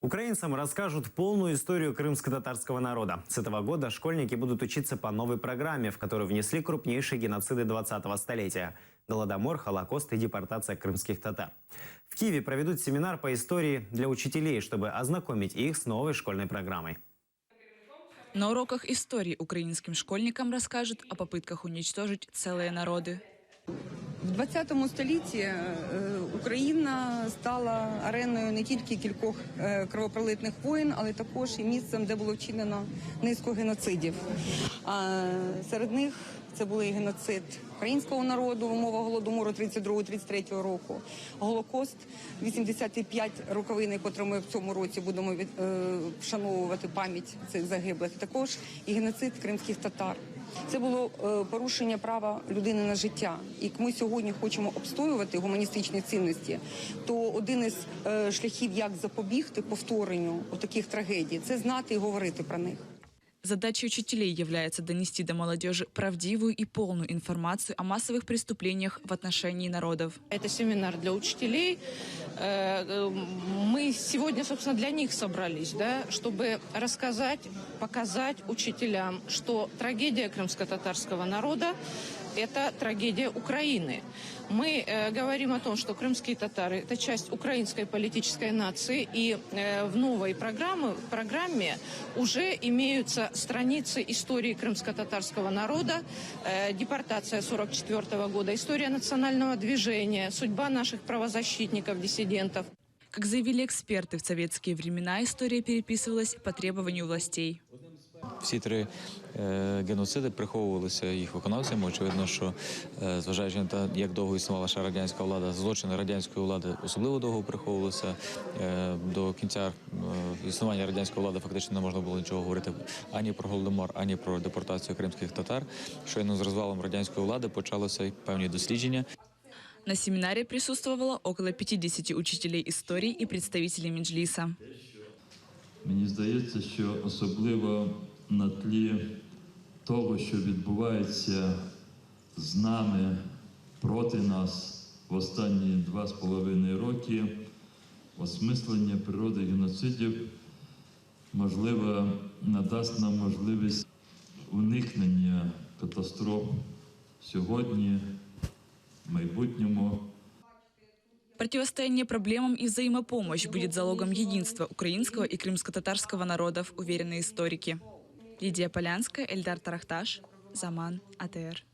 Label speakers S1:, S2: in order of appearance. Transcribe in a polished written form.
S1: Украинцам расскажут полную историю крымско-татарского народа. С этого года школьники будут учиться по новой программе, в которую внесли крупнейшие геноциды 20-го столетия – Голодомор, Холокост и депортация крымских татар. В Киеве проведут семинар по истории для учителей, чтобы ознакомить их с новой школьной программой.
S2: На уроках истории украинским школьникам расскажут о попытках уничтожить целые народы.
S3: В 20 столітті Україна стала ареною не тільки кількох кровопролитних воєн, але також і місцем, де було вчинено низку геноцидів. Серед них це були геноцид українського народу в умовах Голодомору 32-33 року, Голокост, 85 роковини, котрі ми в цьому році будемо вшановувати пам'ять цих загиблих, також і геноцид кримських татар. Це було порушення права людини на життя. І ми сьогодні хочемо обстоювати гуманістичні цінності, то один із шляхів, як запобігти повторенню таких трагедій, це знати і говорити про них.
S2: Задачей учителей является донести до молодежи правдивую и полную информацию о массовых преступлениях в отношении народов.
S4: Это семинар для учителей. Мы сегодня, собственно, для них собрались, да, чтобы рассказать, показать учителям, что трагедия крымско-татарского народа – это трагедия Украины. Мы говорим о том, что крымские татары – это часть украинской политической нации, и в новой программе уже имеются страницы истории крымско-татарского народа, депортация 1944 года, история национального движения, судьба наших правозащитников, диссидентов.
S2: Как заявили эксперты, в советские времена история переписывалась по требованию властей.
S5: Всі три геноциди приховувалися їх виконавцями. Очевидно, що зважаючи на те, як довго існувала ще радянська влада, злочини радянської влади особливо довго приховувалися. До кінця існування радянської влади фактично не можна було нічого говорити ані про Голодомор, ані про депортацію кримських татар. Щойно з розвалом радянської влади почалися певні дослідження.
S2: На семинаре присутствовало около 50 учителей истории и представителей Меджлиса.
S6: Мені здається, що особливо на тлі того, що відбувається з нами, проти нас в останні 2,5 роки, осмислення природи геноцидів, можливо, надасть нам можливість уникнення катастроф сьогодні, в майбутньому.
S2: Противостояние проблемам и взаимопомощь будет залогом единства украинского и крымско-татарского народов, уверены историки. Лидия Полянская, Эльдар Тарахташ, Заман, АТР.